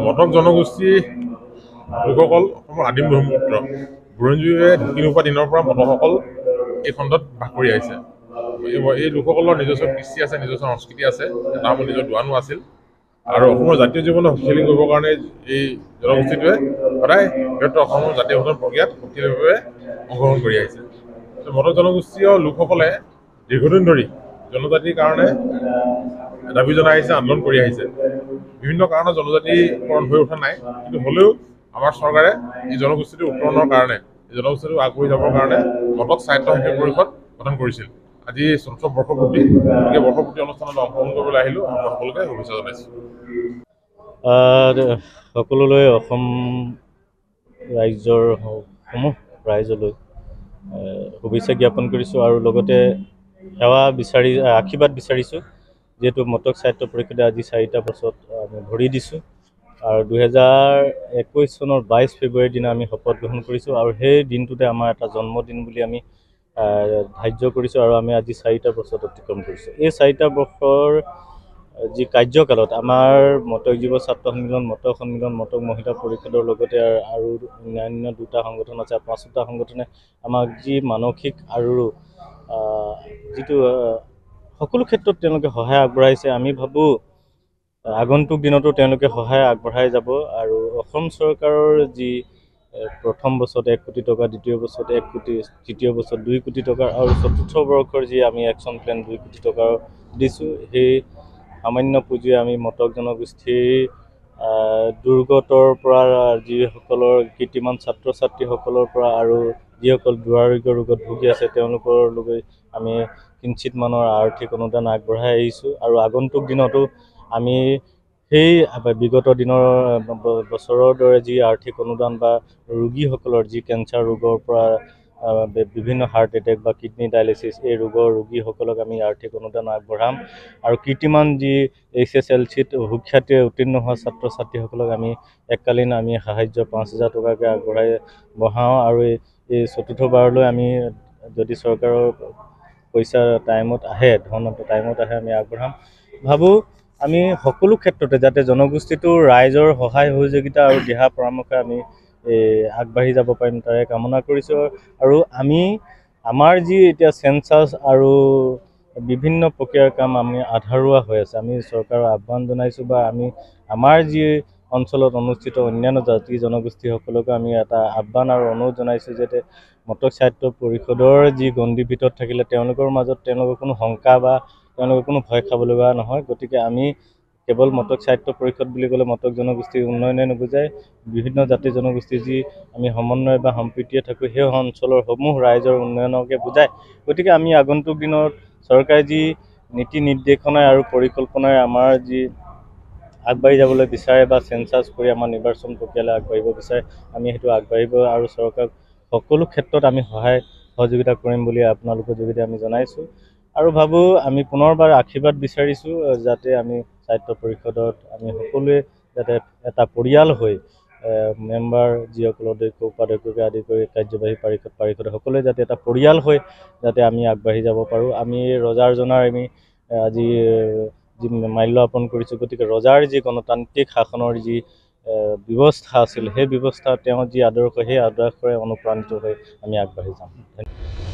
মটক জনগোষ্ঠী লোকসকল অসমৰ আদিম ব্ৰহ্মপুত্ৰ বুৰঞ্জীয়ে ঢুকিনোপোৱা দিনৰ পৰা মটকসকল এই খণ্ডত বাস কৰি আহিছে। এই লোকসকলৰ নিজস্ব কৃষ্টি আছে, নিজস্ব সংস্কৃতি আছে, এটা আমাৰ নিজৰ দোৱানো আছিল। আৰু অসমৰ জাতীয় জীৱনত শক্তিশালী কৰিবৰ কাৰণে এই জনগোষ্ঠীটোৱে সদায় সিহঁতৰ অসমৰ জাতীয় গঠন প্ৰক্ৰিয়াত শক্তিশালীভাৱে অংশগ্ৰহণ কৰি আহিছে। মটক জনগোষ্ঠীয় লোকসকলে দীৰ্ঘদিন ধৰি জনজাতিৰ কাৰণে দাবী জনাই আহিছে, আন্দোলন কৰি আহিছে। বিভিন্ন কাৰণত জনজাতিকৰণ হৈ উঠা নাই, কিন্তু হ'লেও আমাৰ চৰকাৰে এই জনগোষ্ঠীটো উত্তৰণৰ কাৰণে, এই জনগোষ্ঠীটো আগবাঢ়ি যাবৰ কাৰণে মটক সাহিত্য শিক্ষা পৰিষদ গঠন কৰিছিল। আজি ৪ৰ্থ বৰ্ষপূৰ্তি, এই বৰ্ষপূৰ্তি অনুষ্ঠানত অংশগ্ৰহণ কৰিবলৈ আহিলোঁ। মই সকলোকে শুভেচ্ছা জনাইছোঁ। সকলোলৈ অসম ৰাইজৰ সমূহ ৰাইজলৈ শুভেচ্ছা জ্ঞাপন কৰিছোঁ আৰু লগতে সেৱা বিচাৰি আশীৰ্বাদ বিচাৰিছোঁ। যিহেতু মটক সাহিত্য পৰিষদে আজি 4টা বছৰত আমি ভৰি দিছোঁ আৰু 2021 চনৰ 22 ফেব্ৰুৱাৰীৰ দিনা আমি শপত গ্ৰহণ কৰিছোঁ আৰু সেই দিনটোতে আমাৰ এটা জন্মদিন বুলি আমি ধাৰ্য কৰিছোঁ আৰু আমি আজি 4টা বছৰত অতিক্ৰম কৰিছোঁ। এই 4টা বছৰ যি কাৰ্যকালত আমাৰ মটক যুৱ ছাত্ৰ সন্মিলন, মটক সন্মিলন, মটক মহিলা পৰিষদৰ লগতে আৰু অন্যান্য 2টা সংগঠন আছে, 5টা সংগঠনে আমাক যি মানসিক আৰু যিটো সকলো ক্ষেত্ৰত তেওঁলোকে সহায় আগবঢ়াইছে। আমি ভাবোঁ আগন্তুক দিনতো তেওঁলোকে সহায় আগবঢ়াই যাব আৰু অসম চৰকাৰৰ যি প্ৰথম বছৰত 1 কোটি টকা, দ্বিতীয় বছৰত 1 কোটি, তৃতীয় বছৰত 2 কোটি টকা আৰু 4ৰ্থ বৰ্ষৰ যি আমি একশ্যন প্লেন 2 কোটি টকা দিছোঁ, সেই সামান্য পুঁজিৰে আমি মটক জনগোষ্ঠীৰ দুৰ্গতৰ পৰা যিসকলৰ কীৰ্তিমান ছাত্ৰ ছাত্ৰীসকলৰ পৰা আৰু যিসকল দুৰাৰোগ্য ৰোগত ভুগি আছে তেওঁলোকৰলৈকে আমি কিঞ্চিত মানৰ আৰ্থিক অনুদান আগবঢ়াই আহিছোঁ আৰু আগন্তুক দিনতো আমি সেই বিগত দিনৰ বছৰৰ দৰে যি আৰ্থিক অনুদান বা ৰোগীসকলৰ যি কেঞ্চাৰ ৰোগৰ পৰা বিভিন্ন হাৰ্ট এটেক বা কিডনি ডায়েলিচিছ এই ৰোগৰ ৰোগীসকলক আমি আৰ্থিক অনুদান আগবঢ়াম আৰু কীৰ্তিমান যি HSLCত সুখ্যাতিৰে উত্তীৰ্ণ হোৱা ছাত্ৰ ছাত্ৰীসকলক আমি এককালীন আমি সাহাৰ্য 5,000 টকাকৈ আগবঢ়াই বঢ়াওঁ আৰু এই 4ৰ্থ বাৰলৈ আমি যদি চৰকাৰৰ পইচা টাইমত আহে, ধন টাইমত আহে, আমি আগবঢ়াম। ভাবোঁ আমি সকলো ক্ষেত্ৰতে যাতে জনগোষ্ঠীটোৰ ৰাইজৰ সহায় সহযোগিতা আৰু দিহা পৰামৰ্শ আমি আগবাঢ়ি যাব পাৰিম তাৰে কামনা কৰিছোঁ। আৰু আমি আমাৰ যি এতিয়া চেঞ্চাছ আৰু বিভিন্ন প্ৰক্ৰিয়াৰ কাম আমি আধৰুৱা হৈ আছে, আমি চৰকাৰৰ আহ্বান জনাইছোঁ বা আমি আমাৰ যি অঞ্চলত অনুষ্ঠিত অন্যান্য জাতি জনগোষ্ঠীসকলকো আমি এটা আহ্বান আৰু অনুৰোধ জনাইছোঁ যাতে মটক সাহিত্য পৰিষদৰ যি গণ্ডীৰ ভিতৰত থাকিলে তেওঁলোকৰ মাজত তেওঁলোকৰ কোনো শংকা বা তেওঁলোকৰ কোনো ভয় খাব লগা নহয়। গতিকে আমি কেৱল মটক সাহিত্য পৰিষদ বুলি ক'লে মটক জনগোষ্ঠীৰ উন্নয়নে নুবুজায়, বিভিন্ন জাতি জনগোষ্ঠীৰ যি আমি সমন্বয় বা সম্প্ৰীতিয়ে থাকোঁ সেই অঞ্চলৰ সমূহ ৰাইজৰ উন্নয়নকে বুজায়। গতিকে আমি আগন্তুক দিনত চৰকাৰে যি নীতি নিৰ্দেশনা আৰু পৰিকল্পনাৰে আমাৰ যি আগবাঢ়ি যাবলৈ বিচাৰে বা চেঞ্চাছ কৰি আমাৰ নিৰ্বাচন প্ৰক্ৰিয়ালৈ আগবাঢ়িব বিচাৰে, আমি সেইটো আগবাঢ়িব আৰু চৰকাৰক সকলো ক্ষেত্ৰত আমি সহায় সহযোগিতা কৰিম বুলি আপোনালোকৰ যোগেদি আমি জনাইছোঁ আৰু ভাবোঁ আমি পুনৰবাৰ আশীৰ্বাদ বিচাৰিছোঁ যাতে আমি সাহিত্য পৰিষদত আমি সকলোৱে যাতে এটা পৰিয়াল হৈ মেম্বাৰ যিসকল অধ্যক্ষ উপাধ্যক্ষকে আদি কৰি কাৰ্যবাহী পাৰিষদ সকলোৱে যাতে এটা পৰিয়াল হৈ যাতে আমি আগবাঢ়ি যাব পাৰোঁ। আমি ৰজাৰ জনাৰ আমি আজি যি মাল্য অৰ্পণ কৰিছোঁ। গতিকে ৰজাৰ যি গণতান্ত্ৰিক শাসনৰ যি ব্যৱস্থা আছিল সেই ব্যৱস্থা তেওঁৰ যি আদৰ্শ সেই আদৰ্শৰে অনুপ্ৰাণিত হৈ আমি আগবাঢ়ি যাম। ধন্যবাদ।